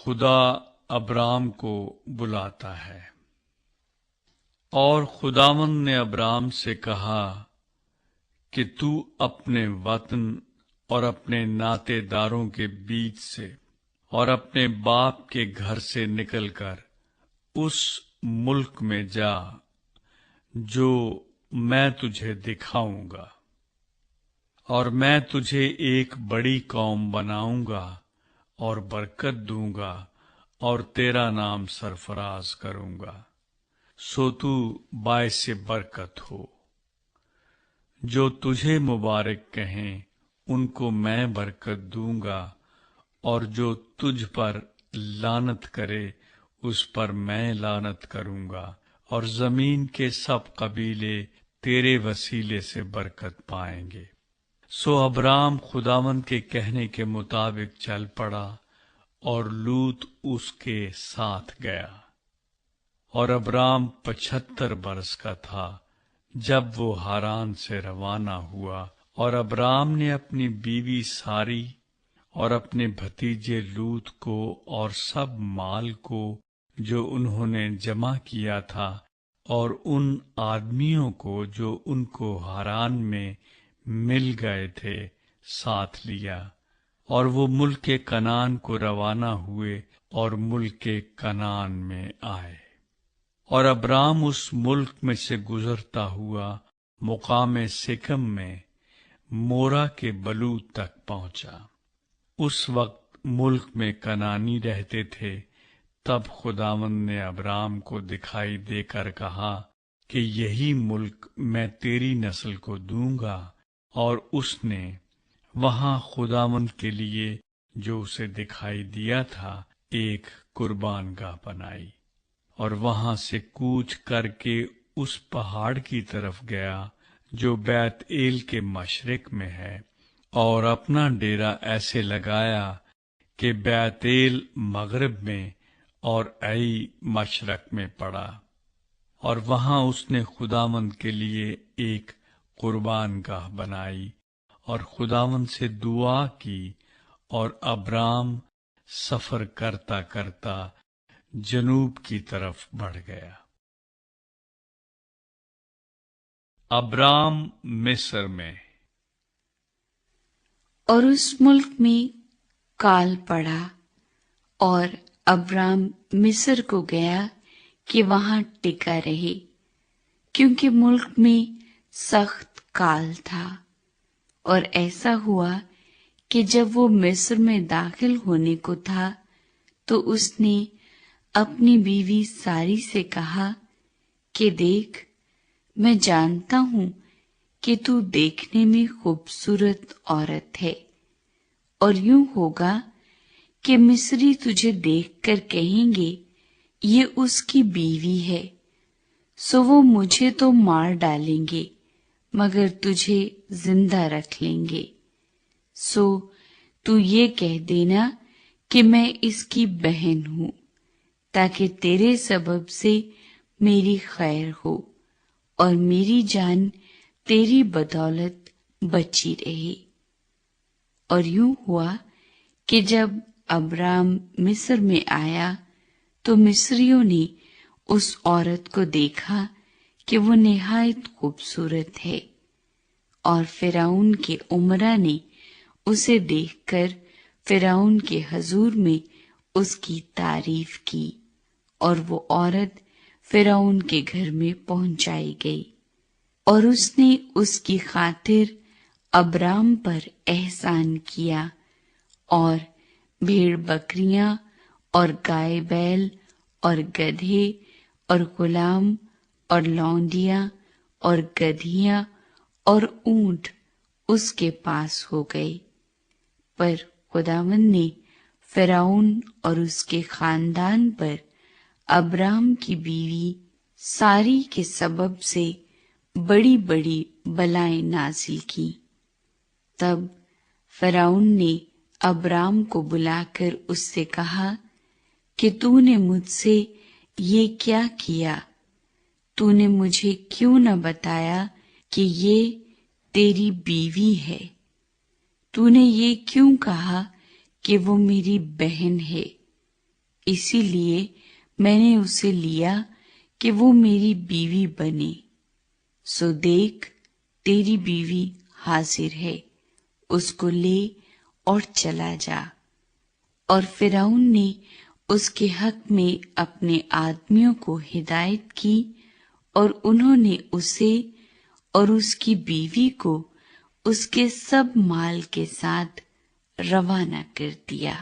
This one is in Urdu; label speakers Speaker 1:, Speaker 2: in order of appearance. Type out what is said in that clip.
Speaker 1: خدا ابرام کو بلاتا ہے۔ اور خداوند نے ابرام سے کہا کہ تو اپنے وطن اور اپنے ناطے داروں کے بیچ سے اور اپنے باپ کے گھر سے نکل کر اس ملک میں جا جو میں تجھے دکھاؤں گا، اور میں تجھے ایک بڑی قوم بناؤں گا اور برکت دوں گا اور تیرا نام سرفراز کروں گا، سو تو باعث برکت ہو۔ جو تجھے مبارک کہیں ان کو میں برکت دوں گا، اور جو تجھ پر لعنت کرے اس پر میں لعنت کروں گا، اور زمین کے سب قبیلے تیرے وسیلے سے برکت پائیں گے۔ سو ابرام خداوند کے کہنے کے مطابق چل پڑا، اور لوط اس کے ساتھ گیا۔ اور ابرام 75 برس کا تھا جب وہ ہاران سے روانہ ہوا، اور ابرام نے اپنی بیوی ساری اور اپنے بھتیجے لوط کو اور سب مال کو جو انہوں نے جمع کیا تھا، اور ان آدمیوں کو جو ان کو ہاران میں مل گئے تھے ساتھ لیا، اور وہ ملک کنعان کو روانہ ہوئے اور ملک کنعان میں آئے۔ اور ابرام اس ملک میں سے گزرتا ہوا مقام سکم میں مورا کے بلوت تک پہنچا۔ اس وقت ملک میں کنعانی رہتے تھے۔ تب خداوند نے ابرام کو دکھائی دے کر کہا کہ یہی ملک میں تیری نسل کو دوں گا، اور اس نے وہاں خداوند کے لیے جو اسے دکھائی دیا تھا ایک قربان گاہ بنائی، اور وہاں سے کوچ کر کے اس پہاڑ کی طرف گیا جو بیت ایل کے مشرق میں ہے، اور اپنا ڈیرا ایسے لگایا کہ بیت ایل مغرب میں اور ای مشرق میں پڑا، اور وہاں اس نے خداوند کے لیے ایک قربان گاہ بنائی اور خداوند سے دعا کی، اور ابرام سفر کرتا کرتا جنوب کی طرف بڑھ گیا۔ ابرام مصر میں۔
Speaker 2: اور اس ملک میں کال پڑا، اور ابرام مصر کو گیا کہ وہاں ٹکا رہے، کیونکہ ملک میں سخت کال تھا۔ اور ایسا ہوا کہ جب وہ مصر میں داخل ہونے کو تھا تو اس نے اپنی بیوی ساری سے کہا کہ دیکھ، میں جانتا ہوں کہ تو دیکھنے میں خوبصورت عورت ہے، اور یوں ہوگا کہ مصری تجھے دیکھ کر کہیں گے یہ اس کی بیوی ہے، سو وہ مجھے تو مار ڈالیں گے مگر تجھے زندہ رکھ لیں گے۔ سو تو یہ کہہ دینا کہ میں اس کی بہن ہوں، تاکہ تیرے سبب سے میری خیر ہو اور میری جان تیری بدولت بچی رہے۔ اور یوں ہوا کہ جب ابرام مصر میں آیا تو مصریوں نے اس عورت کو دیکھا کہ وہ نہایت خوبصورت ہے، اور فرعون کے امراء نے اسے دیکھ کر فرعون کے حضور میں اس کی تعریف کی، اور وہ عورت فرعون کے گھر میں پہنچائی گئی، اور اس نے اس کی خاطر ابرام پر احسان کیا، اور بھیڑ بکریاں اور گائے بیل اور گدھے اور غلام اور لونڈیاں اور گدھیاں اور اونٹ اس کے پاس ہو گئے۔ پر خداوند نے فرعون اور اس کے خاندان پر ابرام کی بیوی ساری کے سبب سے بڑی بڑی بلائیں نازل کی۔ تب فرعون نے ابرام کو بلا کر اس سے کہا کہ تو نے مجھ سے یہ کیا کیا؟ تو نے مجھے کیوں نہ بتایا کہ یہ تیری بیوی ہے؟ تو نے یہ کیوں کہا کہ وہ میری بہن ہے؟ اسی لیے میں نے اسے لیا کہ وہ میری بیوی بنے۔ سو دیکھ تیری بیوی حاضر ہے، اس کو لے اور چلا جا۔ اور فرعون نے اس کے حق میں اپنے آدمیوں کو ہدایت کی، اور انہوں نے اسے اور اس کی بیوی کو اس کے سب مال کے ساتھ روانہ کر دیا۔